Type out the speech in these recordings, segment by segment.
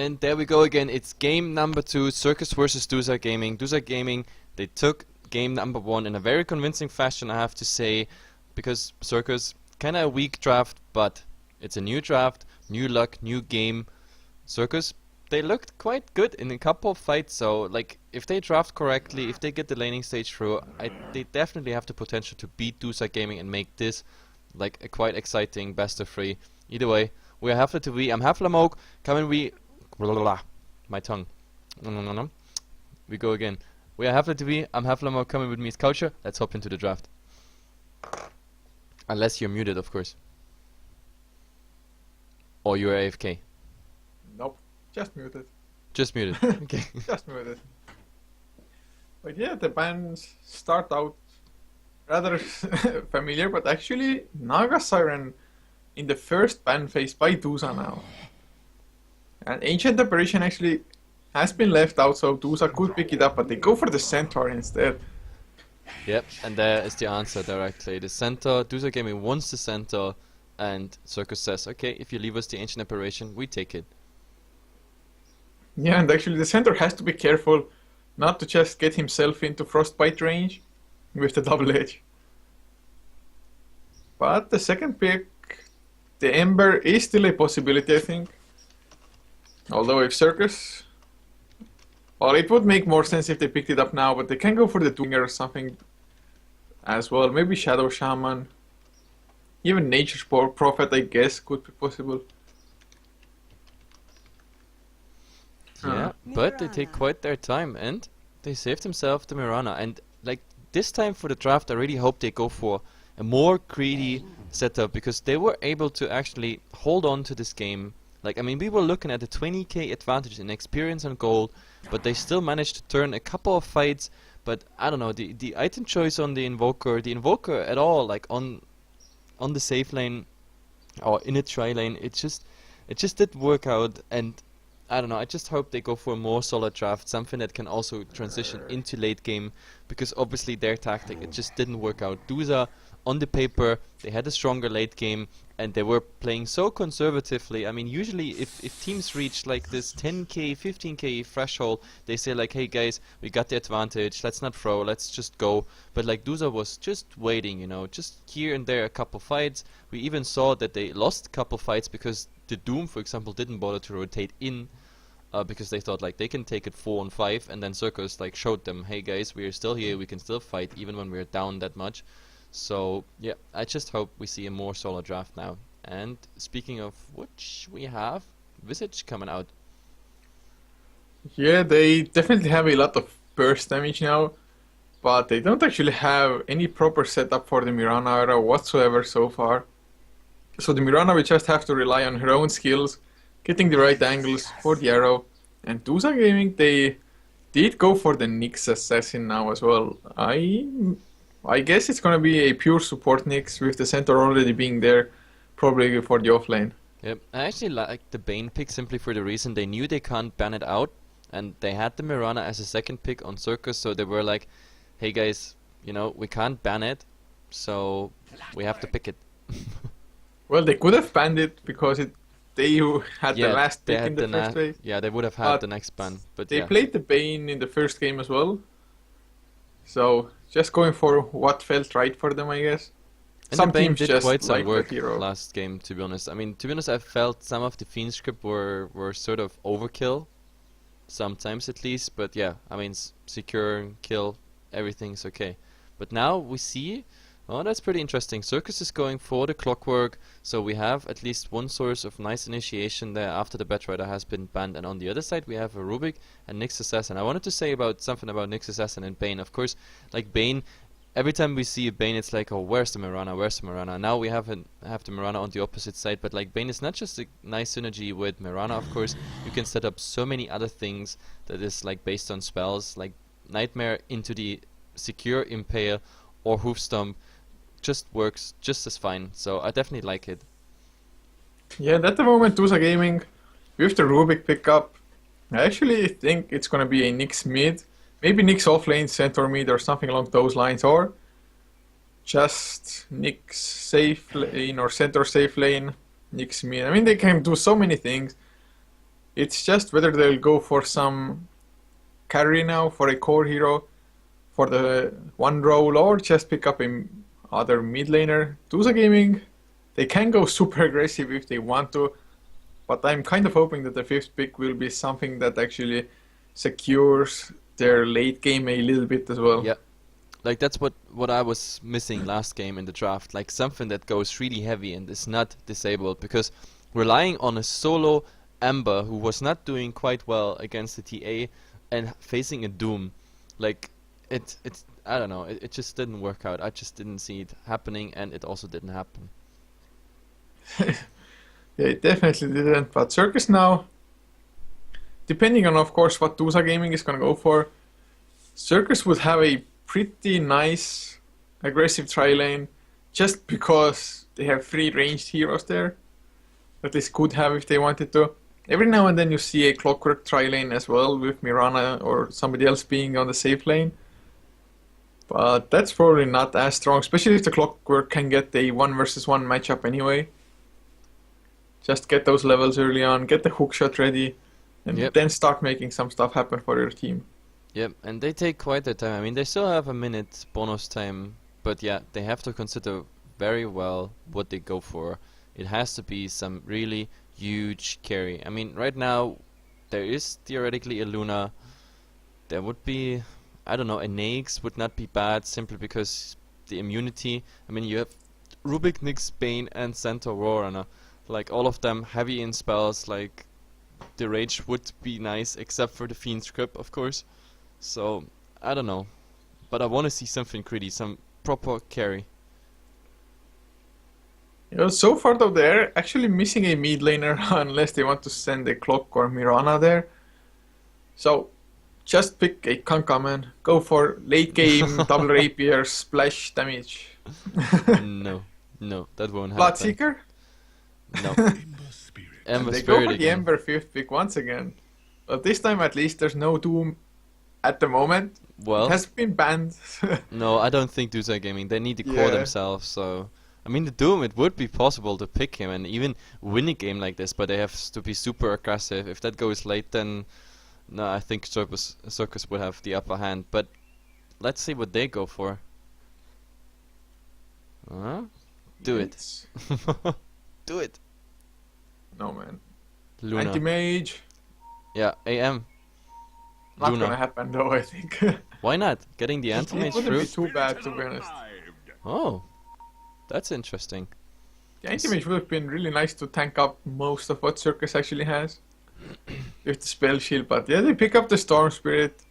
And there we go again. It's game number 2, Circus versus DUZA Gaming. DUZA Gaming, they took game number 1 in a very convincing fashion, I have to say, because Circus, kind of a weak draft, but it's a new draft, new luck, new game. Circus, they looked quite good in a couple of fights, so like if they draft correctly, if they get the laning stage through, they definitely have the potential to beat DUZA Gaming and make this like a quite exciting best of 3. Either way, we are SLTV. I'm Heflamoke. Coming we. My tongue. No. We go again. We are SLTV. I'm Heflamoke. Coming with me is Couchor. Let's hop into the draft. Unless you're muted, of course. Or you're AFK. Nope, just muted. Just muted. Okay. Just muted. But yeah, the bans start out rather familiar, but actually Naga Siren in the first ban phase by DUZA now. And Ancient Apparition actually has been left out, so DUZA could pick it up, but they go for the Centaur instead. Yep, and there is the answer directly. The Centaur, DUZA Gaming wants the Centaur, and Circus says, okay, if you leave us the Ancient Apparition, we take it. Yeah, and actually the Centaur has to be careful not to just get himself into Frostbite range with the double edge. But the second pick, the Ember, is still a possibility, I think. Although if Circus... Well, it would make more sense if they picked it up now, but they can go for the Twinger or something as well. Maybe Shadow Shaman. Even Nature's Prophet, I guess, could be possible. Yeah, but they take quite their time, and they saved themselves the Mirana. And like this time for the draft, I really hope they go for a more greedy setup, because they were able to actually hold on to this game. Like, I mean, we were looking at a 20k advantage in experience and gold, but they still managed to turn a couple of fights. But I don't know, the item choice on the Invoker at all, like on the safe lane or in a tri lane, it just didn't work out. And I don't know, I just hope they go for a more solid draft, something that can also transition into late game, because obviously their tactic, it just didn't work out. DUZA, on the paper, they had a stronger late game, and they were playing so conservatively. I mean, usually if teams reach like this 10k, 15k threshold, they say like, hey guys, we got the advantage, let's not throw, let's just go. But like DUZA was just waiting, you know, just here and there a couple fights. We even saw that they lost a couple fights because the Doom, for example, didn't bother to rotate in, because they thought like they can take it 4 on 5, and then Circus like showed them, hey guys, we are still here, we can still fight even when we're down that much. So yeah, I just hope we see a more solid draft now. And speaking of which, we have Visage coming out. Yeah, they definitely have a lot of burst damage now, but they don't actually have any proper setup for the Mirana era whatsoever so far. So the Mirana will just have to rely on her own skills, getting the right angles for the arrow. And DUZA Gaming, they did go for the Nyx Assassin now as well. I guess it's gonna be a pure support Nyx with the Centaur already being there, probably for the offlane. Yep, I actually like the Bane pick simply for the reason they knew they can't ban it out, and they had the Mirana as a second pick on Circus, so they were like, hey guys, you know, we can't ban it, so we have to pick it. Well, they could have banned it because they had the last pick in the first wave. Yeah, they would have had the next ban, but they played the Bane in the first game as well. So just going for what felt right for them, I guess. And some the Bane teams did just quite some like work the hero last game, to be honest. I mean, to be honest, I felt some of the Fiend script were sort of overkill, sometimes at least. But yeah, I mean, secure, kill, everything's okay. But now we see, oh, that's pretty interesting. Circus is going for the Clockwork, so we have at least one source of nice initiation there after the Batrider has been banned. And on the other side, we have a Rubik and Nyx Assassin. I wanted to say something about Nyx Assassin and Bane. Of course, like Bane, every time we see a Bane, it's like, oh, where's the Mirana? Where's the Mirana? Now we have the Mirana on the opposite side, but like Bane is not just a nice synergy with Mirana. Of course, you can set up so many other things that is like based on spells, like Nightmare into the secure Impale or Hoof Stomp. Just works just as fine, so I definitely like it. Yeah, at the moment, DUZA Gaming, with the Rubik pickup, I actually think it's gonna be a Nyx mid, maybe Nyx offlane, Centaur mid, or something along those lines, or just Nyx safe lane or Centaur safe lane, Nyx mid. I mean, they can do so many things. It's just whether they'll go for some carry now for a core hero for the one role or just pick up a other mid laner. DUZA Gaming, they can go super aggressive if they want to, but I'm kind of hoping that the fifth pick will be something that actually secures their late game a little bit as well. Yeah. Like that's what I was missing last game in the draft, like something that goes really heavy and is not disabled, because relying on a solo Ember who was not doing quite well against the TA and facing a Doom, like it's I don't know, it just didn't work out. I just didn't see it happening, and it also didn't happen. Yeah, it definitely didn't, but SIRCUS now, depending on of course what DUZA Gaming is gonna go for, SIRCUS would have a pretty nice aggressive tri lane just because they have 3 ranged heroes there. At least could have if they wanted to. Every now and then you see a Clockwork tri lane as well with Mirana or somebody else being on the safe lane. But that's probably not as strong, especially if the Clockwork can get a 1 versus 1 matchup anyway. Just get those levels early on, get the hookshot ready, and then start making some stuff happen for your team. Yep, and they take quite the time. I mean, they still have a minute bonus time, but yeah, they have to consider very well what they go for. It has to be some really huge carry. I mean, right now, there is theoretically a Luna. There would be, I don't know, a Nyx would not be bad simply because the immunity. I mean, you have Rubik, Nyx, Bane, and Centaur Warrunner. Like, all of them heavy in spells, like, the rage would be nice, except for the Fiend's Grip, of course. So, I don't know. But I want to see something gritty, some proper carry. You know, so far though, they're actually missing a mid laner unless they want to send a Clock or Mirana there. So, just pick a Kankaman, go for late game, double rapier, splash damage. No, that won't happen. Bloodseeker? No. Ember They Spirit go for the again. Ember 5th pick once again. But this time at least there's no Doom at the moment. Well, It has been banned. no, I don't think DUZA Gaming. They need to core themselves, so... I mean, the Doom, it would be possible to pick him and even win a game like this, but they have to be super aggressive. If that goes late, then... No, I think SIRCUS would have the upper hand, but... Let's see what they go for. Do it. Do it. No man. Luna. Anti-mage. Yeah, AM. Not Luna. gonna happen though, I think. Why not? Getting the It anti-mage wouldn't through? be too bad, to be honest. Oh. That's interesting. The anti-mage would have been really nice to tank up most of what SIRCUS actually has. With the spell shield, but yeah, they pick up the Storm Spirit.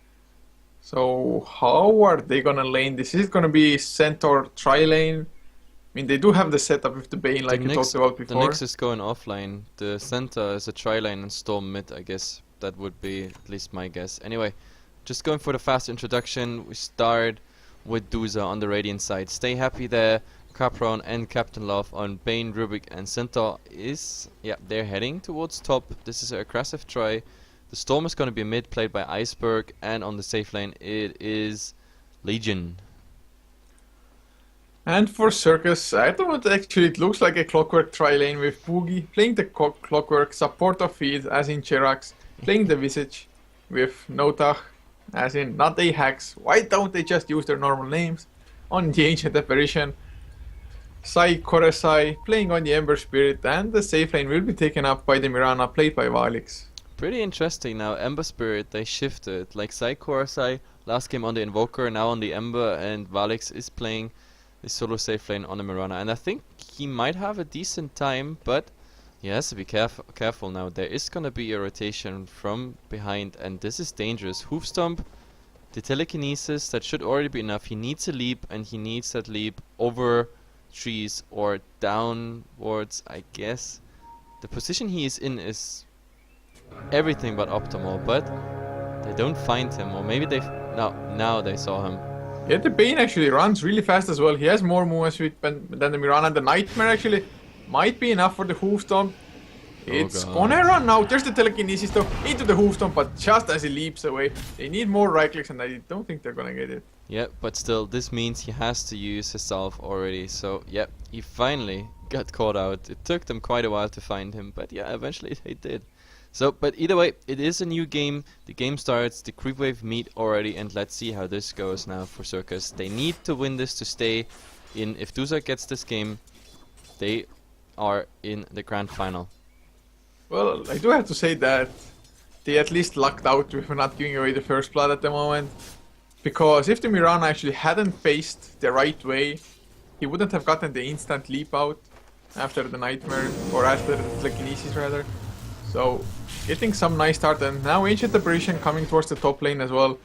So how are they gonna lane this? Is it gonna be Centaur tri-lane? I mean, they do have the setup with the Bane like you talked about The before. Nyx is going offline. The center is a tri-lane and Storm mid, I guess. That would be at least my guess. Anyway, just going for the fast introduction. We start with DUZA on the Radiant side. Stay happy there. Capron and Captain Love on Bane, Rubik, and Centaur is... Yeah, they're heading towards top. This is an aggressive try. The Storm is going to be mid, played by Iceberg. And on the safe lane, it is Legion. And for SIRCUS, I don't know, actually it looks like a Clockwork tri-lane with Boogie playing the Clockwork, support of feed as in Cherax, playing the Visage with Notach as in not a Hex. Why don't they just use their normal names? On the Ancient Apparition, Sai Koresai playing on the Ember Spirit, and the safe lane will be taken up by the Mirana played by Valix. Pretty interesting now. Ember Spirit, they shifted. Like Sai Korosai, last game on the Invoker, now on the Ember, and Valix is playing the solo safe lane on the Mirana. And I think he might have a decent time, but he has to be careful now. There is gonna be a rotation from behind, and this is dangerous. Hoof Stomp, the telekinesis, that should already be enough. He needs a leap, and he needs that leap over trees or downwards, I guess. The position he is in is everything but optimal, but they don't find him, or maybe they now they saw him. Yeah, the Bane actually runs really fast as well. He has more movement speed than the Mirana. The Nightmare actually might be enough for the Hoof Stomp. It's gonna run now. There's the telekinesis though into the Hoof Stomp, but just as he leaps away. They need more right clicks, and I don't think they're gonna get it. Yeah, but still, this means he has to use his salve already. So, yeah, he finally got caught out. It took them quite a while to find him, but yeah, eventually they did. So, but either way, it is a new game. The game starts, the creep wave meet already, and let's see how this goes now for SIRCUS. They need to win this to stay in. If DUZA gets this game, they are in the grand final. Well, I do have to say that they at least lucked out with not giving away the first blood at the moment. Because if the Mirana actually hadn't faced the right way, he wouldn't have gotten the instant leap out after the nightmare, or after the telekinesis rather. So, getting some nice start, and now Ancient Apparition coming towards the top lane as well.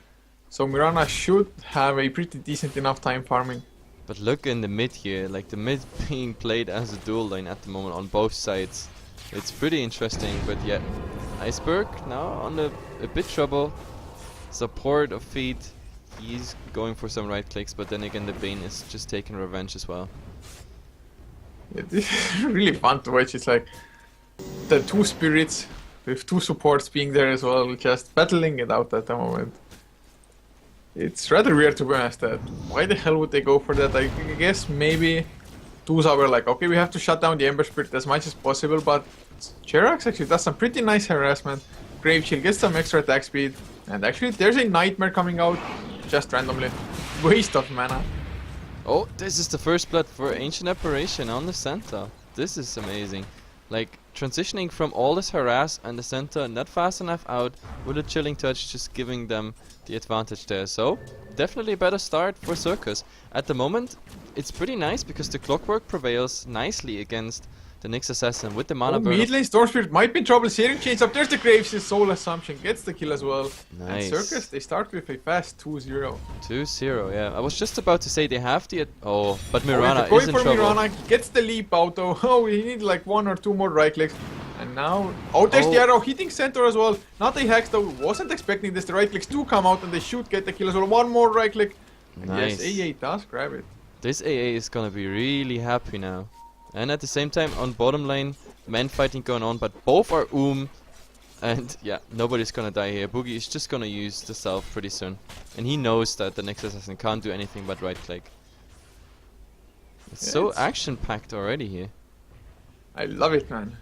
So Mirana should have a pretty decent enough time farming. But look in the mid here, like the mid being played as a dual lane at the moment on both sides. It's pretty interesting, but yeah. Iceberg now on a bit trouble. Support of feet. He's going for some right clicks, but then again the Bane is just taking revenge as well. Yeah, this is really fun to watch. It's like the two spirits with two supports being there as well, just battling it out at the moment. It's rather weird to be honest. That why the hell would they go for that? I guess maybe DUZA were like, okay, we have to shut down the Ember Spirit as much as possible, but Jerax actually does some pretty nice harassment. Grave Shield gets some extra attack speed, and actually there's a Nightmare coming out just randomly. Waste of mana. Oh, this is the first blood for Ancient Apparition on the center. This is amazing. Like, transitioning from all this harass and the center not fast enough out with a chilling touch, just giving them the advantage there. So, definitely a better start for SIRCUS. At the moment, it's pretty nice because the clockwork prevails nicely against the Nyx Assassin with the mana burn. Mid lane Storm Spirit might be in trouble. Searing Chains up. There's the Graves. His Soul Assumption gets the kill as well. Nice. And SIRCUS, they start with a fast 2-0. 2-0, yeah. I was just about to say they have the... oh, but Oh, Mirana going is in for trouble. Mirana, gets the leap out though. Oh, we need like 1 or 2 more right clicks. And now... oh, there's the arrow hitting center as well. Not a hex though. Wasn't expecting this. The right clicks do come out and they should get the kill as well. 1 more right click. And Nice. yes, AA does grab it. This AA is gonna be really happy now. And at the same time, on bottom lane, man fighting going on, but both are and yeah, nobody's gonna die here. Boogie is just gonna use the self pretty soon. And he knows that the Nyx Assassin can't do anything but right click. It's Yeah, so it's- action-packed already here. I love it, man.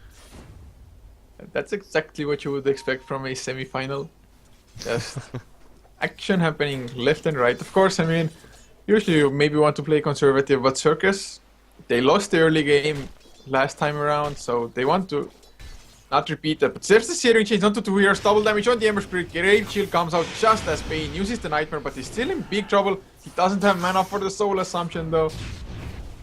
That's exactly what you would expect from a semi-final. Just action happening left and right. Of course, I mean, usually you maybe want to play conservative, but SIRCUS, they lost the early game last time around, so they want to not repeat that. But there's the Searing Chains onto 2 years, double damage on the Ember Spirit. Grave Shield comes out just as Bane uses the Nightmare, but he's still in big trouble. He doesn't have mana for the Soul Assumption though.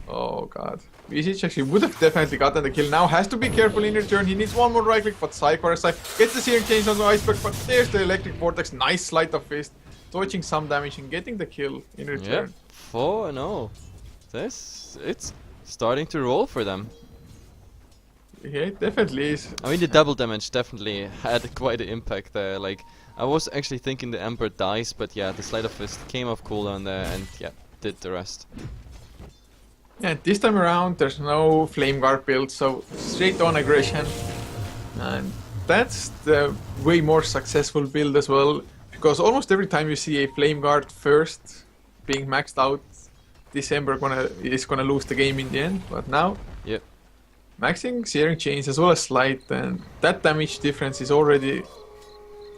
Oh god. Visage actually would have definitely gotten the kill. Now has to be careful in return. He needs 1 more right click, but Psychor aside gets the Searing Chains on the Iceberg, but there's the Electric Vortex. Nice Sleight of Fist, dodging some damage and getting the kill in return. Yep, 4-0. It's starting to roll for them. Yeah, it definitely is. I mean, the double damage definitely had quite an impact there. Like, I was actually thinking the Ember dies, but yeah, the Sleight of Fist came off cooldown there and yeah, did the rest. Yeah, this time around there's no Flame Guard build, so straight on aggression. And that's the way more successful build as well, because almost every time you see a Flame Guard first being maxed out, this Ember is gonna lose the game in the end. But now, Yep. maxing Searing Chains as well as Slight, and that damage difference is already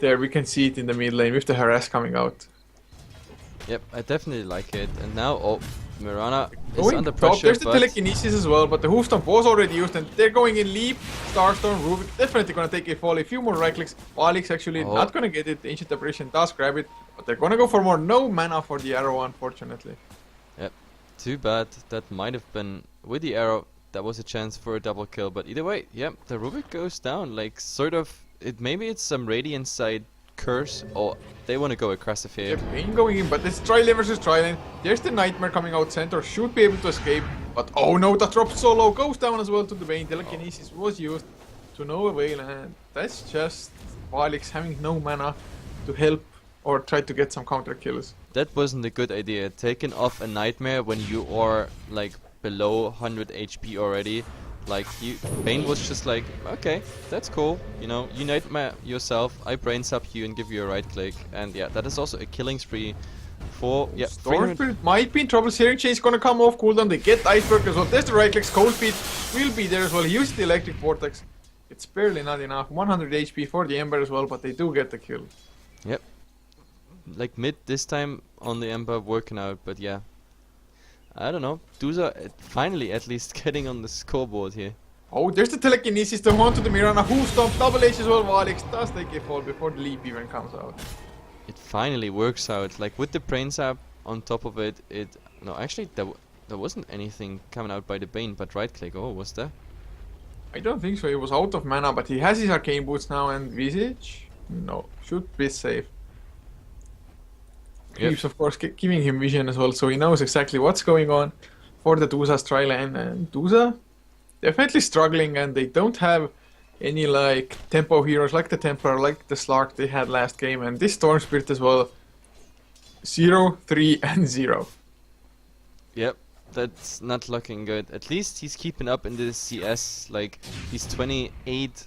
there. We can see it in the mid lane with the harass coming out. Yep, I definitely like it. And now, oh, Mirana is Going under top, pressure, there's the but telekinesis as well, but the Hoofstomp was already used, and they're going in Leap, Starstorm, Rubik, definitely gonna take a fall, a few more right clicks. Alex actually Oh. not gonna get it, Ancient Apparition does grab it, but they're gonna go for more. No mana for the arrow, unfortunately. yep, too bad. That might have been with the arrow. That was a chance for a double kill, but either way, yep, the Rubik goes down. Like sort of, maybe it's some Radiant side curse, or they want to go aggressive here. Yep, Bane going in, but it's Tri-Lane versus Tri-Lane. There's the Nightmare coming out center, should be able to escape, but oh no, that drop so low, goes down as well to the Bane. Telekinesis was used to no avail, and that's just Alex having no mana to help or try to get some counter kills. That wasn't a good idea. Taking off a Nightmare when you are like below 100 HP already. Like, Bane was just like, okay, that's cool. You know, you Nightmare yourself, I brain sub you and give you a right click. And yeah, that is also a killing spree for, yeah, Storm Spirit might be in trouble. Searing Chain is gonna come off cooldown. They get Iceberg as well. There's the right clicks. Cold Feet will be there as well. He uses the Electric Vortex. It's barely not enough. 100 HP for the Ember as well, but they do get the kill. Yep. Like mid this time on the Ember working out, but yeah. I don't know. DUZA finally at least getting on the scoreboard here. Oh, there's the telekinesis, the one to the Mirana, hoof stomp, double H as well. Valix does take a fall before the leap even comes out. It finally works out. Like with the brain zap on top of it, no, actually there wasn't anything coming out by the Bane, but right click. Oh, was there? I don't think so. He was out of mana, but he has his arcane boots now and Visage. No, should be safe. Yep. Keeps, of course, giving him vision as well, so he knows exactly what's going on for the DUZA's try lane. And DUZA definitely struggling, and they don't have any like tempo heroes like the Templar, like the Slark they had last game, and this Storm Spirit as well. 0, 3, and 0. Yep, that's not looking good. At least he's keeping up in the CS. Like he's 28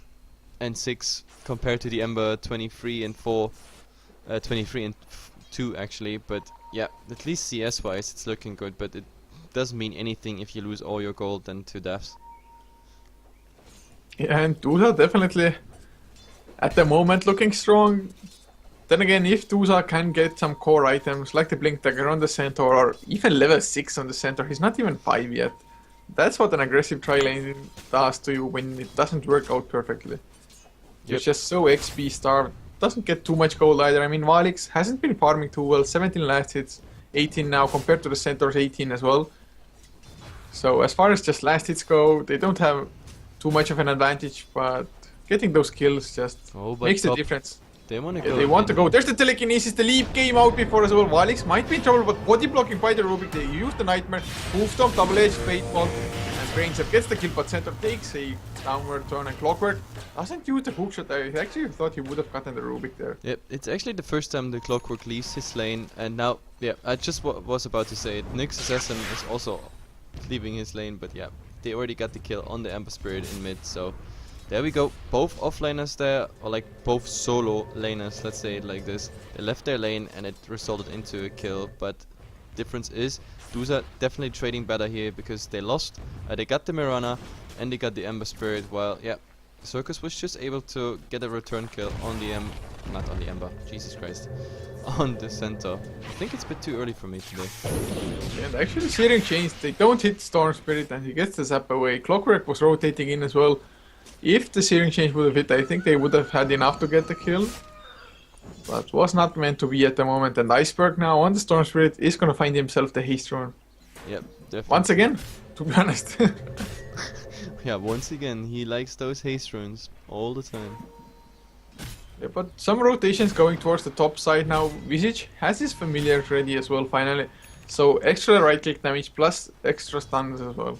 and 6 compared to the Ember 23 and 4, 23 and 2 actually. But yeah, at least CS wise it's looking good. But it doesn't mean anything if you lose all your gold and 2 deaths. Yeah, and DUZA definitely at the moment looking strong. Then again, if DUZA can get some core items like the Blink Dagger on the Centaur or even level 6 on the Centaur, he's not even 5 yet. That's what an aggressive tri lane does to you when it doesn't work out perfectly. You're just so XP starved, doesn't get too much gold either. I mean, Valix hasn't been farming too well, 17 last hits, 18 now compared to the Centaur's 18 as well. So as far as just last hits go, they don't have too much of an advantage, but getting those kills just makes the difference. They want to go. They want to go. There's the telekinesis. The leap came out before as well. Valix might be in trouble, but body blocking by the Rubik. They use the Nightmare. Move stomp, double edge, Fateful, and Brainzap gets the kill, but Centaur takes a downward turn, and Clockwork doesn't use the hookshot. I actually thought he would have gotten the Rubik there. Yep, it's actually the first time the Clockwork leaves his lane, and now, yeah, I just was about to say it. Nyx Assassin is also leaving his lane, but yeah, they already got the kill on the Ember Spirit in mid, so there we go. Both offlaners there, or like both solo laners, let's say it like this. They left their lane and it resulted into a kill, but difference is DUZA definitely trading better here because they lost. They got the Mirana and they got the Ember Spirit, while yeah, SIRCUS was just able to get a return kill on the not on the Ember, Jesus Christ, on the Centaur. I think it's a bit too early for me today. And actually Searing changed. They don't hit Storm Spirit and he gets the zap away. Clockwork was rotating in as well. If the Searing change would have hit, I think they would have had enough to get the kill. But was not meant to be at the moment. And Iceberg now on the Storm Spirit is going to find himself the haste rune. Yep, definitely. Once again, to be honest. Yeah, once again, he likes those haste runes all the time. Yeah, but some rotations going towards the top side now. Visage has his familiar ready as well, finally. So extra right click damage plus extra stuns as well.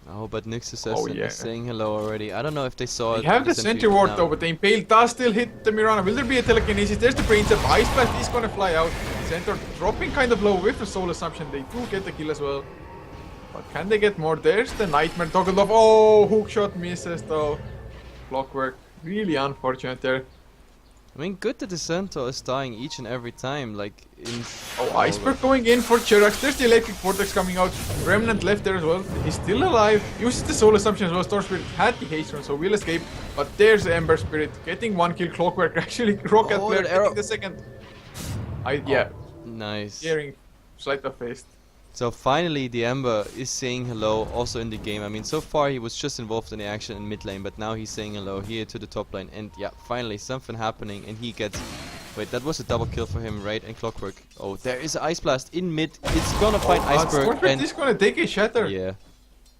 Oh, but Nyx Assassin is saying hello already. I don't know if they saw it. They have the Sentry Ward though, but the Impale does still hit the Mirana. Will there be a telekinesis? There's the Brainzap. Ice Blast is gonna fly out. Centaur dropping kind of low with the Soul Assumption. They do get the kill as well. But can they get more? There's the Nightmare toggled off. Oh, hookshot misses though. Clockwork. Really unfortunate there. I mean, good that the Centaur is dying each and every time, like in... Oh, Iceberg going in for Chirax. There's the Electric Vortex coming out. Remnant left there as well. He's still alive. Uses the Soul Assumption as well. Storm Spirit had the haste rune, so will escape. But there's the Ember Spirit getting 1 kill. Clockwork actually Rocket Flare getting the second. Yeah. Nice. Hearing sleight of fist. So finally the Ember is saying hello also in the game. I mean, so far he was just involved in the action in mid lane, but now he's saying hello here to the top lane. And yeah, finally something happening and he gets... Wait, that was a double kill for him, right? And Clockwork. Oh, there is Ice Blast in mid. It's gonna find Iceberg and... He's gonna take a shatter. Yeah.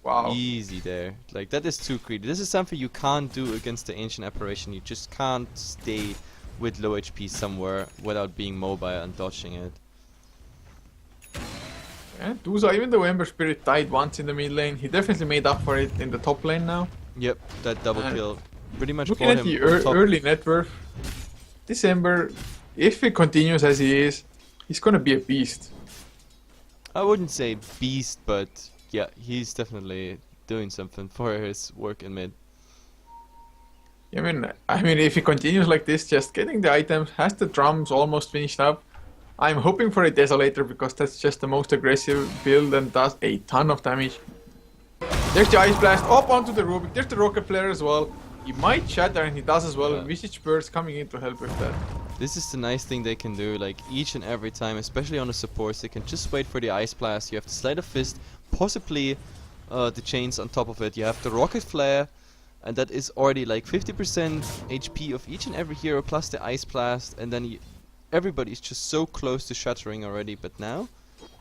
Wow. Easy there. Like, that is too greedy. This is something you can't do against the Ancient Apparition. You just can't stay with low HP somewhere without being mobile and dodging it. Yeah, DUZA, even though Ember Spirit died once in the mid lane, he definitely made up for it in the top lane now. Yep, that double kill pretty much looking at the early net worth, this Ember, if he continues as he is, he's gonna be a beast. I wouldn't say beast, but yeah, he's definitely doing something for his work in mid. I mean, if he continues like this, just getting the items, has the drums almost finished up. I'm hoping for a Desolator because that's just the most aggressive build and does a ton of damage. There's the Ice Blast up onto the Rubik. There's the Rocket Flare as well. He might shatter, and he does as well. Visage Burst coming in to help with that. This is the nice thing they can do, like each and every time, especially on the supports. They can just wait for the Ice Blast. You have the Sleight of Fist, possibly the chains on top of it. You have the Rocket Flare, and that is already like 50% HP of each and every hero plus the Ice Blast, and then everybody's just so close to shattering already. But now,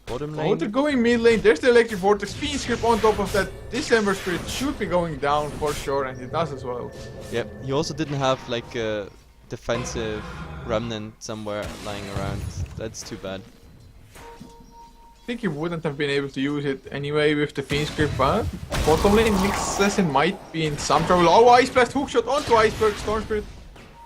bottom lane. Oh, they're going mid lane. There's the Electric Vortex. Fiend Script on top of that. This Ember Spirit should be going down for sure, and it does as well. Yep, he also didn't have like a defensive remnant somewhere lying around. That's too bad. I think he wouldn't have been able to use it anyway with the Fiend Script, but bottom lane Nyx Assassin might be in some trouble. Oh, Ice Blast, Hookshot onto Iceberg, Storm Spirit.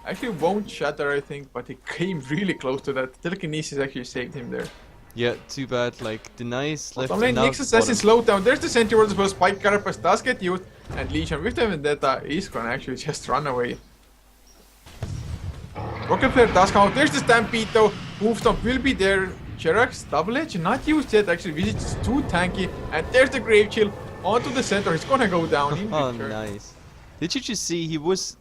Actually won't shatter, I think, but he came really close to that. Telekinesis actually saved him there. Yeah, too bad. Like, the nice left. Bottom lane Nyx Assassin slowed down. There's the Sentry Ward as well. Spike Carapace does get used, and Legion with the Vendetta is gonna actually just run away. Rocket Flare does come out. There's the Stampede though. Movestock will be there. Jerax double edge not used yet. Actually, Visage is too tanky. And there's the Grave Chill onto the center. He's gonna go down. In Oh, picture. nice. Did you just see he was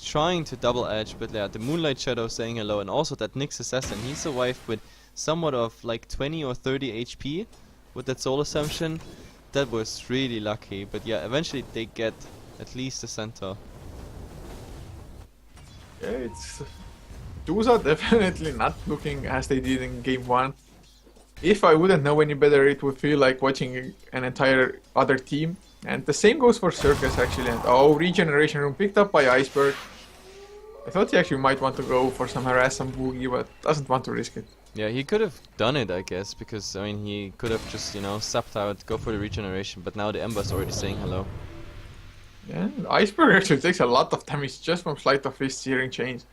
trying to double edge, but yeah, the Moonlight Shadow saying hello, and also that Nyx Assassin, he survived with somewhat of like 20 or 30 HP with that Soul Assumption. That was really lucky, but yeah, eventually they get at least the center. Yeah, it's DUZA definitely not looking as they did in game 1. If I wouldn't know any better, it would feel like watching an entire other team. And the same goes for SIRCUS actually. And oh, Regeneration Room picked up by Iceberg. I thought he actually might want to go for some harass, some boogie, but doesn't want to risk it. Yeah, he could have done it, I guess, because I mean he could have just, you know, sapped out, go for the regeneration, but now the Ember's already saying hello. Yeah, Iceberg actually takes a lot of damage just from Sleight of Fist, Searing Chains.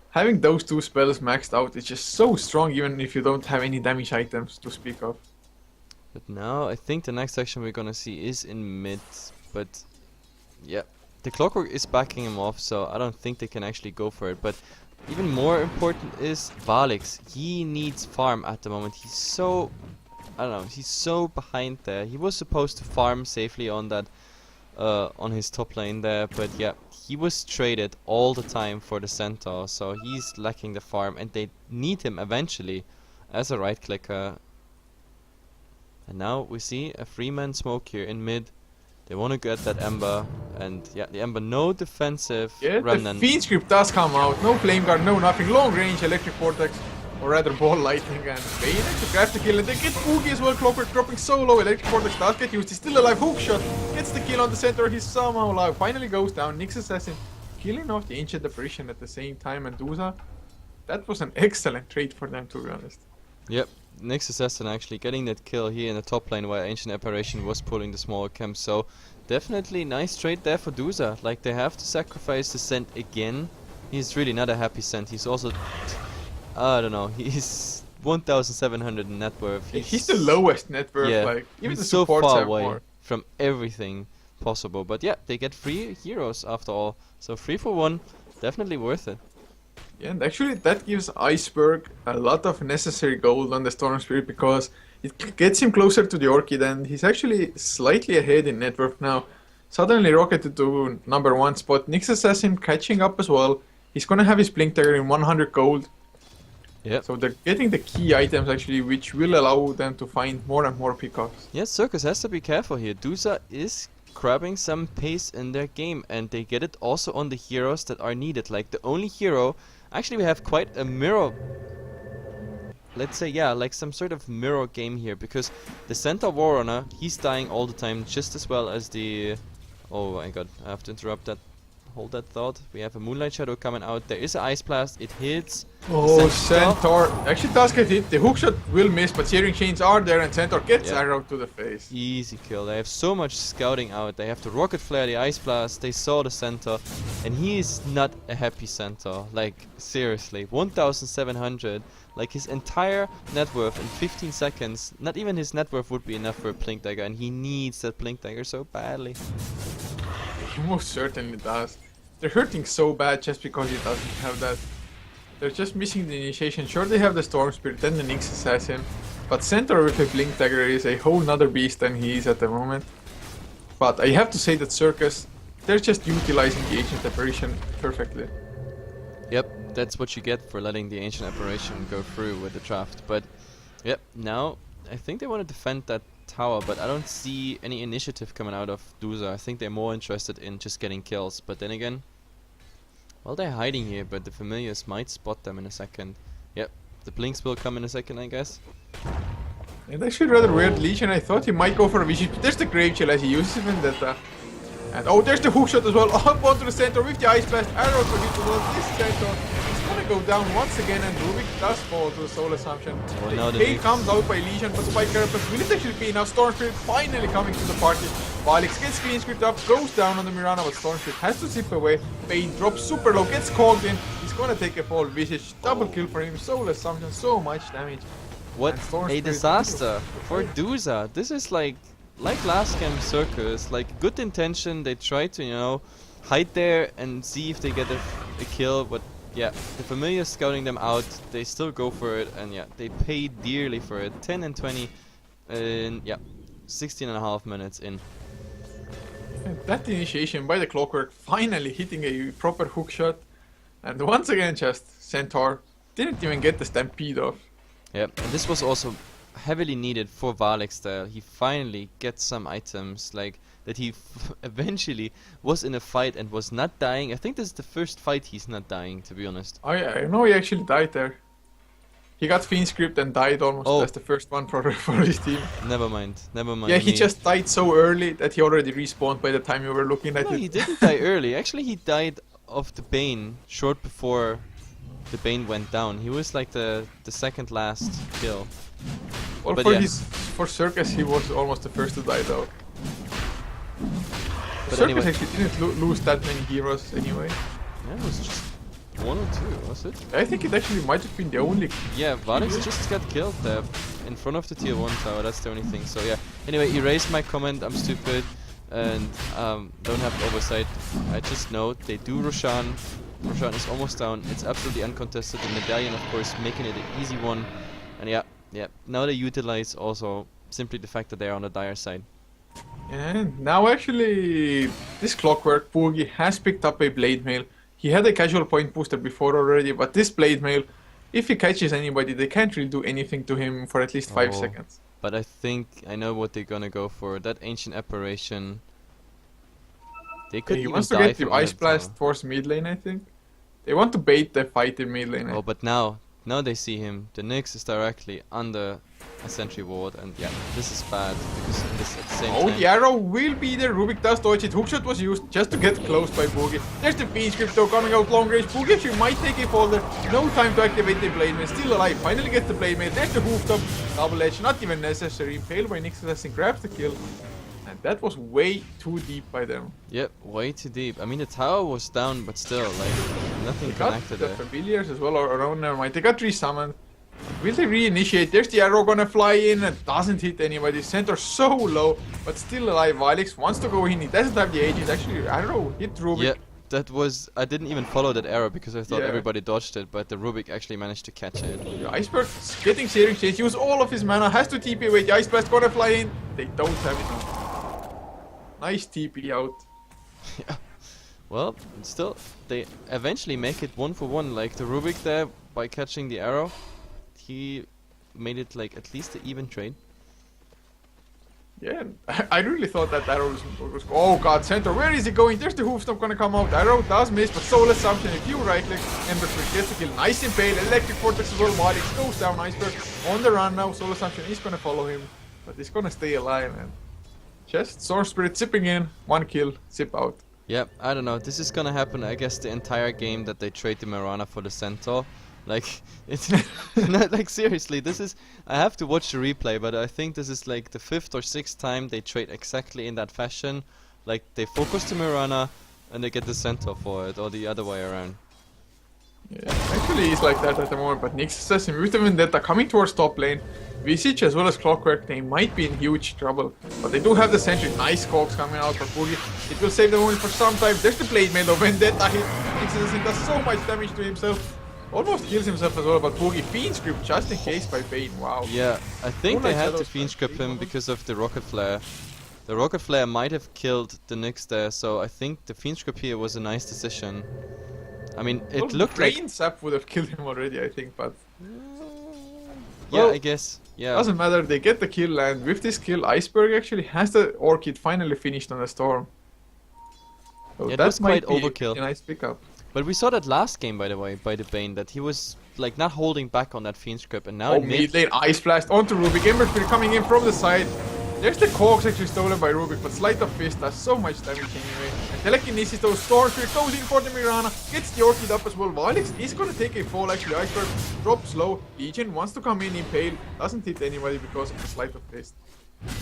Having those two spells maxed out is just so strong, even if you don't have any damage items to speak of. But now I think the next section we're gonna see is in mid, but yeah, the Clockwork is backing him off, so I don't think they can actually go for it. But even more important is Valix. He needs farm at the moment. He's so, I don't know, he's so behind there. He was supposed to farm safely on that, on his top lane there, but yeah, he was traded all the time for the Centaur, so he's lacking the farm, and they need him eventually as a right clicker. And now we see a 3-man smoke here in mid. They want to get that Ember, and yeah, the Ember, no defensive remnant. The Fiend Script does come out, no Flame Guard, no nothing, long range, Electric Vortex, or rather Ball Lightning, and they actually grab the kill, and they get Boogie as well. Clockwork dropping so low, Electric Vortex does get used, he's still alive, Hookshot, gets the kill on the center, he's somehow alive, finally goes down. Nyx Assassin killing off the Ancient Apparition at the same time, and DUZA, that was an excellent trade for them, to be honest. Yep, Nyx Assassin actually getting that kill here in the top lane while Ancient Apparition was pulling the smaller camp, so definitely nice trade there for DUZA. Like, they have to sacrifice the Cent again. He's really not a happy Cent, he's also, I don't know, he's 1,700 in net worth. He's the lowest net worth, yeah, like, even he's the so supports far have away more. from everything possible. But yeah, they get 3 heroes after all, so 3 for 1, definitely worth it. Yeah, and actually that gives Iceberg a lot of necessary gold on the Storm Spirit, because it gets him closer to the Orchid, and he's actually slightly ahead in net worth now. Suddenly rocketed to #1 spot. Nyx Assassin catching up as well. He's gonna have his Blink Dagger in 100 gold. Yeah. So they're getting the key items actually, which will allow them to find more and more pickoffs. Yeah, SIRCUS has to be careful here. DUZA is grabbing some pace in their game, and they get it also on the heroes that are needed. Like, the only hero, actually we have quite a mirror, let's say, yeah, like some sort of mirror game here, because the Centaur Warrunner, he's dying all the time just as well as the, oh my god, I have to interrupt that. Hold that thought. We have a Moonlight Shadow coming out. There is an Ice Blast. It hits. Oh, Centaur actually does get hit. The hookshot will miss, but Searing Chains are there, and Centaur gets arrowed to the face. Easy kill. They have so much scouting out. They have the Rocket Flare, the Ice Blast. They saw the Centaur, and he is not a happy Centaur. Like, seriously, 1,700. Like, his entire net worth in 15 seconds. Not even his net worth would be enough for a Blink Dagger, and he needs that Blink Dagger so badly. He most certainly does. They're hurting so bad just because he doesn't have that. They're just missing the initiation. Sure, they have the Storm Spirit and the Nyx Assassin, but Centaur with a Blink Dagger is a whole nother beast than he is at the moment. but I have to say that SIRCUS, they're just utilizing the ancient apparition perfectly. Yep, that's what you get for letting the ancient apparition go through with the draft. But yep, now I think they want to defend that tower, but I don't see any initiative coming out of DUZA. I think they're more interested in just getting kills. But then again, well, they're hiding here, but the familiars might spot them in a second. Yep, the blinks will come in a second, I guess. And actually rather weird Legion. I thought he might go for a vision. There's the Grave Chill as he uses Vendetta. And oh, there's the hookshot as well. Up onto the center with the Ice Blast. Arrow to hit as well. This center is gonna go down once again, and Rubik does fall to the Soul Assumption. Well, the K comes out by Legion, but Spike Carapace will it actually be enough? Storm Spirit finally coming to the party. Valix gets Screen Script up, goes down on the Mirana, but Storm Spirit has to zip away. Bane drops super low, gets called in. He's gonna take a fall. Visage, double kill for him. Soul Assumption, so much damage. What a disaster for DUZA. This is like last game SIRCUS, like good intention, they try to, you know, hide there and see if they get a kill, but yeah, the familiar scouting them out, they still go for it, and yeah, they pay dearly for it. 10 and 20, and yeah, 16.5 minutes in. And that initiation by the Clockwork, finally hitting a proper hook shot, and once again just Centaur didn't even get the Stampede off. Yeah, and this was also heavily needed for Valix there. He finally gets some items, like that he eventually was in a fight and was not dying. I think this is the first fight he's not dying, to be honest. Oh yeah, I know he actually died there. He got Fiend Script and died almost. Oh. That's the first one for his team. Never mind. Yeah, he just died so early that he already respawned by the time you were looking at No, it. he didn't die early. Actually, he died of the Bane short before the Bane went down. He was like the second last kill. Well, but for yeah. for SIRCUS, he was almost the first to die though. But SIRCUS anyway. actually didn't lose that many heroes anyway. Yeah, it was just one or two, was it? I think it actually might have been the only. Yeah, Valix just got killed there in front of the tier 1 tower, that's the only thing. So yeah, anyway, erase my comment, I'm stupid and don't have oversight. I just know they do Roshan. Roshan is almost down, it's absolutely uncontested. The medallion, of course, making it an easy one. And yeah, now they utilize also simply the fact that they're on the dire side. And now actually, this Clockwork Boogie has picked up a Blade Mail. He had a casual point booster before already, but this Blade Mail, if he catches anybody, they can't really do anything to him for at least 5 seconds. But I think I know what they're gonna go for. That Ancient Apparition. They could He even wants to die get the from Ice that Blast tower. towards mid lane, I think. They want to bait the fight in mid lane. Oh, but now they see him. The Nyx is directly under a sentry ward, and yeah, this is bad because in this at the same Oh, time. the arrow will be there. Rubik does dodge it. Hookshot was used just to get close by Boogie. There's the Fiend Script though coming out long range. Boogie actually might take a fall there. No time to activate the Blade Mail. Still alive. Finally gets the Blade Mail. There's the Hooftop. Double edge. Not even necessary. Impaled by Nyx Assassin. Grabs the kill. And that was way too deep by them. Yep, way too deep. I mean, the tower was down, but still, like, nothing They got connected the there. familiars as well around. Never mind. They got resummoned. Will they reinitiate? There's the arrow gonna fly in and doesn't hit anybody. Center so low, but still alive. Valix wants to go in. He doesn't have the agent. Actually, arrow hit Rubik. Yeah, that was. I didn't even follow that arrow because I thought Yeah. everybody dodged it, but the Rubik actually managed to catch it. The Iceberg's getting Searing Shades. Use all of his mana. Has to TP away. The Ice Blast gonna fly in. They don't have it. Nice TP out. Yeah. Well, still, they eventually make it 1-for-1. Like the Rubik there, by catching the arrow, he made it like at least an even trade. Yeah, I really thought that arrow was. Oh god, Center, where is he going? There's the Hoofstomp gonna come out. Arrow does miss, but Soul Assumption. If you right click, Ember Spirit gets the kill. Nice impale. Electric Vortex as well. Valix goes down. Iceberg on the run now. Soul Assumption is gonna follow him, but he's gonna stay alive, man. Just Storm Spirit zipping in, 1 kill, zip out. Yeah, I don't know. This is gonna happen, I guess, the entire game that they trade the Mirana for the Centaur. Like, it's not like seriously. This is. I have to watch the replay, but I think this is like the 5th or 6th time they trade exactly in that fashion. Like they focus the Mirana and they get the Centaur for it, or the other way around. Yeah, actually he's like that at the moment, but Nyx Assassin with the Vendetta coming towards top lane. Visage as well as Clockwork, they might be in huge trouble. But they do have the Sentry. Nice cogs coming out for Boogie. It will save them only for some time. There's the Blade Mail of Vendetta hit. Nyx Assassin does so much damage to himself. Almost kills himself as well, but Boogie Fiend Script just in case by Bane. Wow. Yeah, I think they Moonlight had to Shadows Fiend by script him Bane. because of the Rocket Flare. The rocket flare might have killed the Nyx there, so I think the Fiend Script here was a nice decision. I mean, it Well, looked like... Brain Sap would have killed him already, I think, but... Yeah, Well, I guess. Yeah. Doesn't matter, they get the kill, and with this kill, Iceberg actually has the Orchid finally finished on the Storm. So Yeah, it that was might quite be overkill. a nice pickup. But we saw that last game, by the way, by the Bane, that he was like not holding back on that Fiend Script, and now Oh, in mid... mid lane, Ice Blast onto Rubik. Ember Spirit coming in from the side. There's the Cogs actually stolen by Rubik, but Sleight of Fist does so much damage anyway. And Telekinesis, though, Storm Spirit goes in for the Mirana, gets the Orchid up as well. Valix is gonna take a fall actually. Iceberg drops low. Legion wants to come in, impale, doesn't hit anybody because of the Sleight of Fist.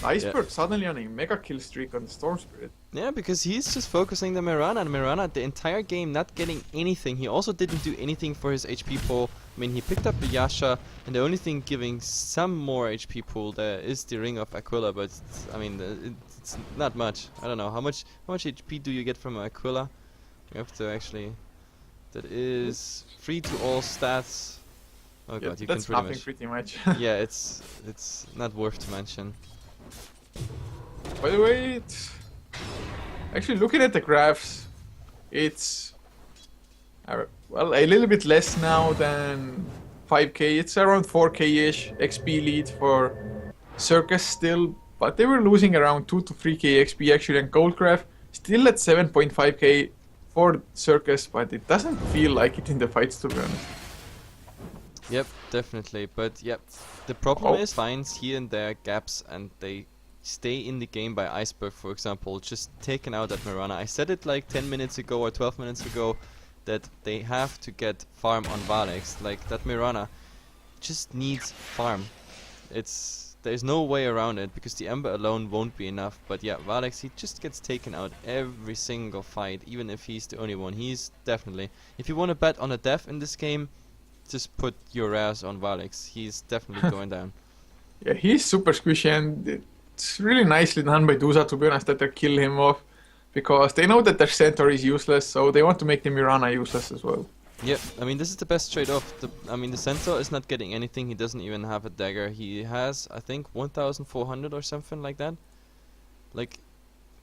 Iceberg suddenly on a mega kill streak on the Storm Spirit. Yeah, because he's just focusing the Mirana, and Mirana the entire game not getting anything. He also didn't do anything for his HP pool. I mean, he picked up the Yasha, and the only thing giving some more HP pool there is the Ring of Aquila, but I mean, it's not much. I don't know how much HP do you get from Aquila? You have to actually. That is free to all stats. Oh god, you can that's pretty nothing much. pretty much. Yeah, it's not worth to mention. By the way, actually looking at the graphs, it's well a little bit less now than 5k. It's around 4k-ish XP lead for SIRCUS still, but they were losing around 2 to 3k XP actually, and gold graph still at 7.5k for SIRCUS, but it doesn't feel like it in the fights, to be honest. Yep, definitely. But yep, the problem is finds here and there gaps, and they stay in the game by Iceberg, for example, just taking out that Mirana. I said it like 10 minutes ago or 12 minutes ago that they have to get farm on Valix. Like that Mirana just needs farm. There's no way around it because the Ember alone won't be enough. But yeah, Valix, he just gets taken out every single fight, even if he's the only one. He's definitely, if you want to bet on a death in this game, just put your ass on Valix. He's definitely going down. Yeah, he's super squishy, and it's really nicely done by DUZA, to be honest, that they kill him off, because they know that their centaur is useless, so they want to make the Mirana useless as well. Yep, I mean, this is the best trade-off. I mean, the centaur is not getting anything. He doesn't even have a dagger. He has, I think, 1,400 or something like that. Like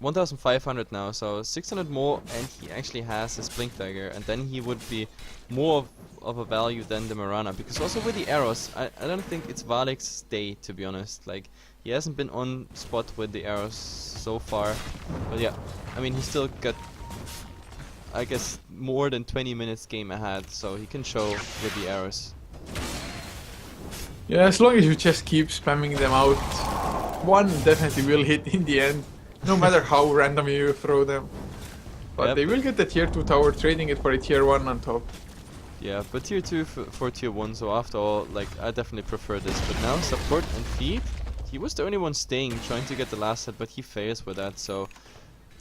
1,500 now, so 600 more, and he actually has his blink dagger, and then he would be more of a value than the Mirana, because also with the arrows, I don't think it's Valix's day, to be honest. Like, he hasn't been on spot with the arrows so far, but yeah, I mean, he still got, I guess, more than 20 minutes game ahead, so he can show with the arrows. Yeah, as long as you just keep spamming them out, one definitely will hit in the end, no matter how random you throw them. But they will get the tier 2 tower, trading it for a tier 1 on top. Yeah, but tier 2 for tier 1, so after all, like, I definitely prefer this. But now, support and feed, he was the only one staying, trying to get the last hit, but he fails with that, so...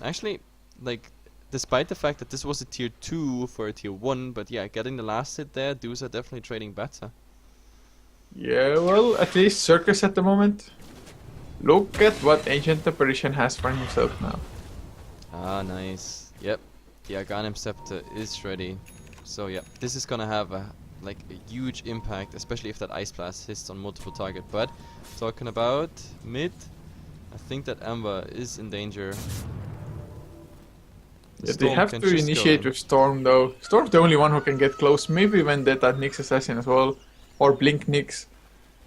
Actually, like, despite the fact that this was a tier 2 for a tier 1, but yeah, getting the last hit there, DUZA definitely trading better. Yeah, well, at least SIRCUS at the moment. Look at what Ancient Apparition has for himself now. Ah, nice. Yep, the Aghanim Scepter is ready. So yeah, this is gonna have a huge impact, especially if that Ice Blast hits on multiple target. But talking about mid, I think that Ember is in danger. Yeah, they have to initiate with Storm though. Storm's the only one who can get close. Maybe Vendetta Nyx Assassin as well, or Blink Nyx.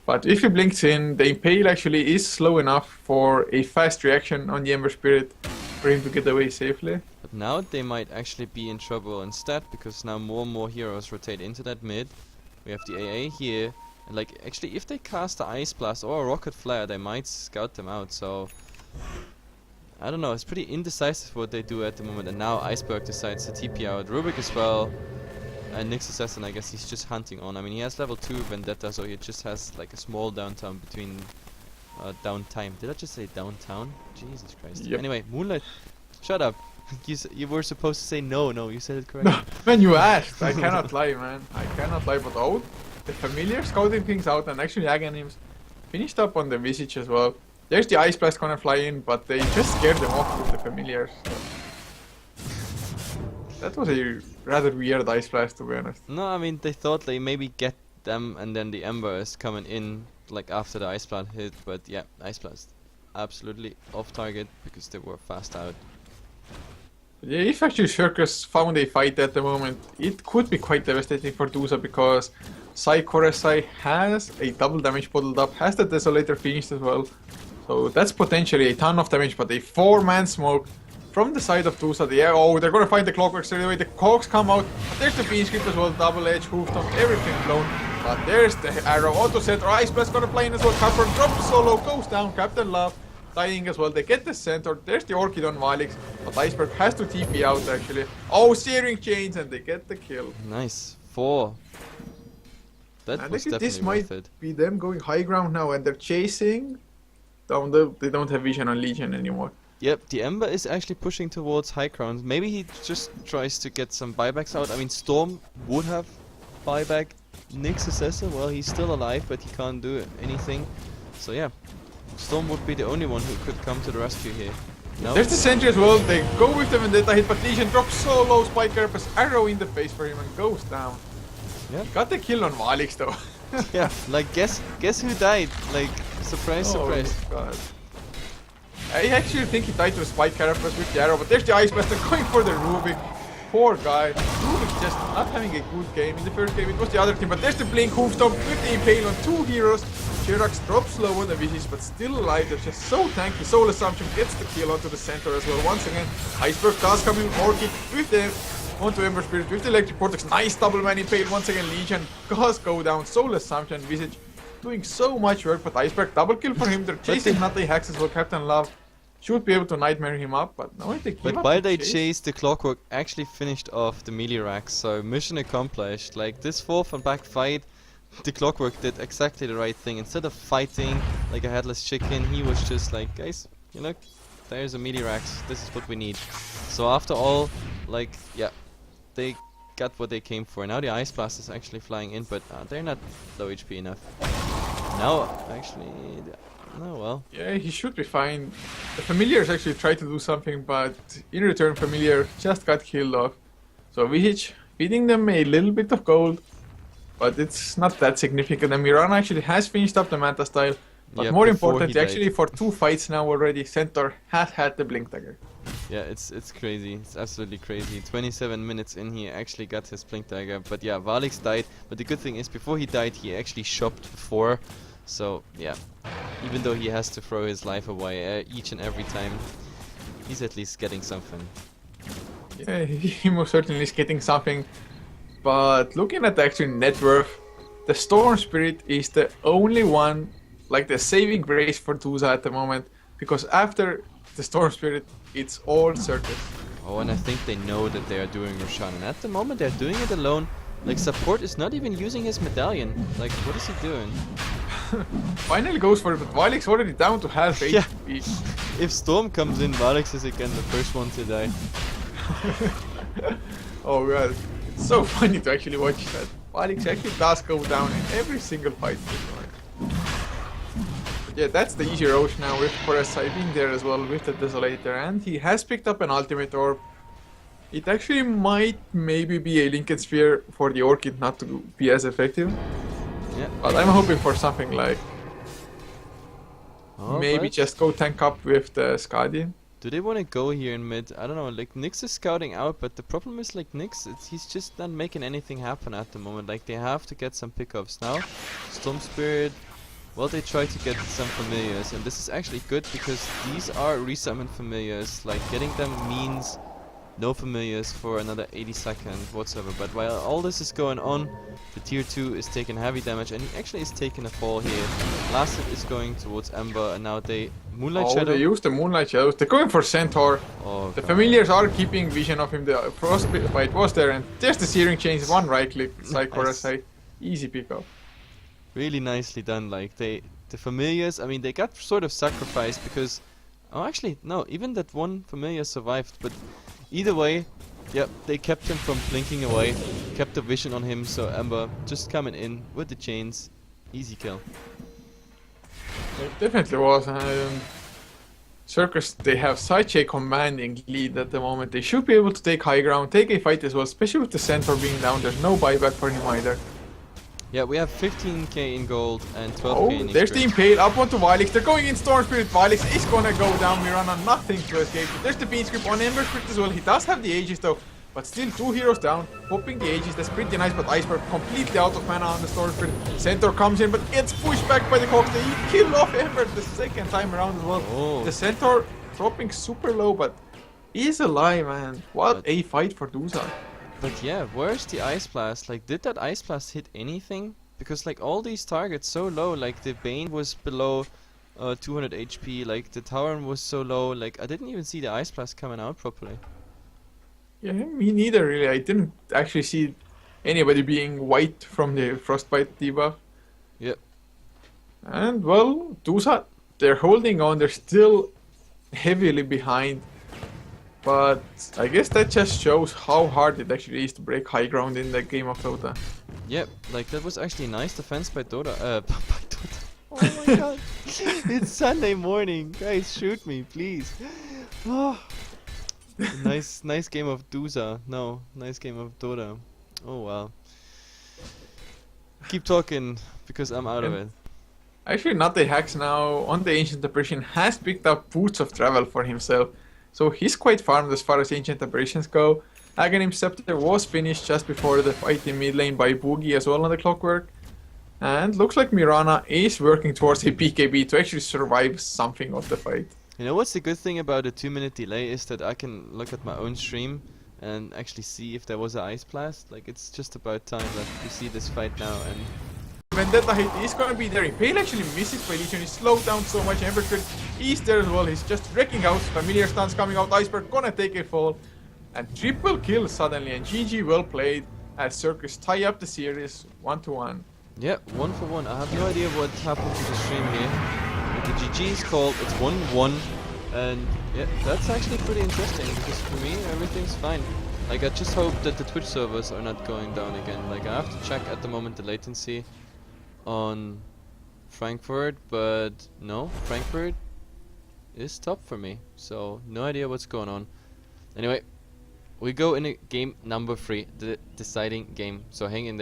But if he blinks in, the Impale actually is slow enough for a fast reaction on the Ember Spirit for him to get away safely. But now they might actually be in trouble instead, because now more and more heroes rotate into that mid. We have the AA here, and like actually if they cast the Ice Blast or a Rocket Flare, they might scout them out, so... I don't know, it's pretty indecisive what they do at the moment, and now Iceberg decides to TP out Rubik as well. And Nyx Assassin, I guess he's just hunting on. I mean, he has level 2 Vendetta, so he just has like a small downtime between... downtime. Did I just say downtown? Jesus Christ. Yep. Anyway, Moonlight, shut up. You were supposed to say no, you said it correctly. No, when you asked, I cannot lie, man. I cannot lie, but oh, the familiar scouting things out, and actually Aghanims finished up on the Visage as well. There's the Ice Blast gonna fly in, but they just scared them off with the familiars. So. That was a rather weird Ice Blast, to be honest. No, I mean, they thought they maybe get them, and then the Ember is coming in like after the Ice Blast hit, but yeah, Ice Blast. absolutely off target because they were fast out. Yeah, if actually SIRCUS found a fight at the moment, it could be quite devastating for DUZA because SI has a double damage bottled up, has the Desolator finished as well. So that's potentially a ton of damage, but a 4-man smoke from the side of DUZA. They're gonna find the Clockwork straight away. The Cogs come out, but there's the Bean Script as well, double edge, hooftomp, everything blown. But there's the arrow, auto center, Ice Blast gonna play in as well. Couchor drops solo, goes down, Captain Love dying as well. They get the center, there's the Orchid on Valix, but Iceberg has to TP out actually. Oh, Searing Chains, and they get the kill. Nice. 4. That And was actually this definitely worth might it. be them going high ground now, and they're chasing down they don't have vision on Legion anymore. Yep, the Ember is actually pushing towards high ground. Maybe he just tries to get some buybacks out. I mean, Storm would have buyback. Nick's assessor, well, he's still alive, but he can't do anything. So yeah, Storm would be the only one who could come to the rescue here. No. There's the sentry as well. They go with the Vendetta hit, but Legion drops so low. Spike Carapace arrow in the face for him and goes down. Yeah. Got the kill on Valix though. Yeah, like guess who died? Like surprise, surprise. God. I actually think he died to a Spike Carapace with the arrow, but there's the Ice Blast. They're going for the Rubik. Poor guy. Rubik just not having a good game. In the first game it was the other team, but there's the Blink Hoofstomp with the Impale on 2 heroes. Jirax drops low on the Vicious, but still alive. They're just so tanky. Soul Assumption gets the kill onto the center as well. Once again, Iceberg does come in with Orchid with them onto Ember Spirit with the Electric Vortex. Nice double man Impale. Once again, Legion does go down. Soul Assumption, Visage doing so much work, but Iceberg double kill for him. They're chasing Nutty Hacks as well. Captain Love should be able to nightmare him up, but no, they give But up while the they chase. chased, the Clockwork actually finished off the melee racks, so mission accomplished. Like this fourth and back fight, the Clockwork did exactly the right thing. Instead of fighting like a headless chicken, he was just like, guys, you look, there's a melee racks, this is what we need. So after all, like, yeah, they got what they came for. Now the Ice Blast is actually flying in, but they're not low HP enough. Now, actually, oh well. Yeah, he should be fine. The Familiars actually tried to do something, but in return, Familiar just got killed off. So Vihich feeding them a little bit of gold, but it's not that significant. And Mirana actually has finished up the Manta style, but Yeah, more before he importantly, actually died. for 2 fights now already, Centaur has had the Blink Dagger. Yeah, it's crazy. It's absolutely crazy. 27 minutes in, he actually got his Blink Dagger. But yeah, Valix died. But the good thing is, before he died, he actually shopped before. So yeah, even though he has to throw his life away each and every time, he's at least getting something. Yeah, he most certainly is getting something. But looking at the actual net worth, the Storm Spirit is the only one, like the saving grace for DUZA at the moment. Because after the Storm Spirit, it's all SIRCUS. Oh, and I think they know that they are doing Roshan. And at the moment, they're doing it alone. Like, support is not even using his medallion. Like, what is he doing? Finally goes for it, but Valix already down to half Yeah. HP. If Storm comes in, Valix is again the first one to die. Oh god, it's so funny to actually watch that. Valix actually does go down in every single fight. But yeah, that's the easy roach now with Forest being there as well with the Desolator, and he has picked up an ultimate orb. It actually might maybe be a Lincoln Sphere for the Orchid not to be as effective. Yeah. But I'm hoping for something like Oh, maybe but just go tank up with the Skadi. do they want to go here in mid? I don't know. Like, Nyx is scouting out, but the problem is, like, Nyx, he's just not making anything happen at the moment. Like, they have to get some pickups now. Storm Spirit, well, they try to get some familiars, and this is actually good because these are resummoned familiars. Like, getting them means no familiars for another 80 seconds whatsoever. But while all this is going on, the tier 2 is taking heavy damage, and he actually is taking a fall here. Blasted is going towards Ember, and now they Moonlight Oh, Shadow. they use the Moonlight Shadows. They're going for Centaur. Oh, The God. Familiars are keeping vision of him. The Frostbite was there, and there's the Searing Chains. One right click, Psycho Nice. SI. Easy pickup. Really nicely done. Like, the familiars, I mean, they got sort of sacrificed because, oh, actually no, even that one familiar survived. But either way, yeah, they kept him from blinking away, kept the vision on him. So Ember just coming in with the chains, easy kill. It definitely was. SIRCUS, they have such a commanding lead at the moment. They should be able to take high ground, take a fight as well, especially with the Centaur being down. There's no buyback for him either. Yeah, we have 15k in gold and 12k Oh, in there's the experience. Impale up onto Vilix. They're going in Storm Spirit. Vilix is gonna go down. Mirana, nothing to escape. There's the Bean Script on Ember Spirit as well. He does have the Aegis though, but still 2 heroes down. Hoping the Aegis, that's pretty nice, but Iceberg completely out of mana on the Storm Spirit. Centaur comes in, but gets pushed back by the Cox. They kill off Ember the second time around as well. Oh. The Centaur dropping super low, but he's alive, man. What But- a fight for DUZA. But yeah, where's the Ice Blast? Like, did that Ice Blast hit anything? Because like all these targets so low, like the Bane was below 200 HP, like the Tauren was so low, like I didn't even see the Ice Blast coming out properly. Yeah, me neither really. I didn't actually see anybody being white from the Frostbite debuff. Yep. And well, DUZA, they're holding on. They're still heavily behind. But I guess that just shows how hard it actually is to break high ground in the game of Dota. Yep, like that was actually nice defense by Dota. By Dota. Oh my god. It's Sunday morning. Guys, shoot me, please. Oh. Nice game of DUZA. No, nice game of Dota. Oh wow. Keep talking because I'm out of it. Actually, not the hacks now on the Ancient Apparition has picked up Boots of Travel for himself. So he's quite farmed as far as Ancient Apparitions go. Aghanim Scepter was finished just before the fight in mid lane by Boogie as well on the Clockwork. And looks like Mirana is working towards a BKB to actually survive something of the fight. You know what's the good thing about a 2-minute delay is that I can look at my own stream and actually see if there was an Ice Blast. Like it's just about time that we see this fight now. And Vendetta hit is gonna be there. Impale actually misses by Legion. He's slowed down so much. Ember Spirit is there as well. He's just wrecking house. Familiar stuns coming out. Iceberg gonna take a fall. And triple kill suddenly. And GG well played as SIRCUS tie up the series 1-1. yeah, 1-for-1. I have no idea what happened to the stream here. But the GG is called. It's 1-1. And yeah, that's actually pretty interesting because for me everything's fine. Like I just hope that the Twitch servers are not going down again. Like I have to check at the moment the latency on Frankfurt, but no, Frankfurt is top for me, so no idea what's going on. Anyway, we go in a game number 3, the deciding game, so hang in there.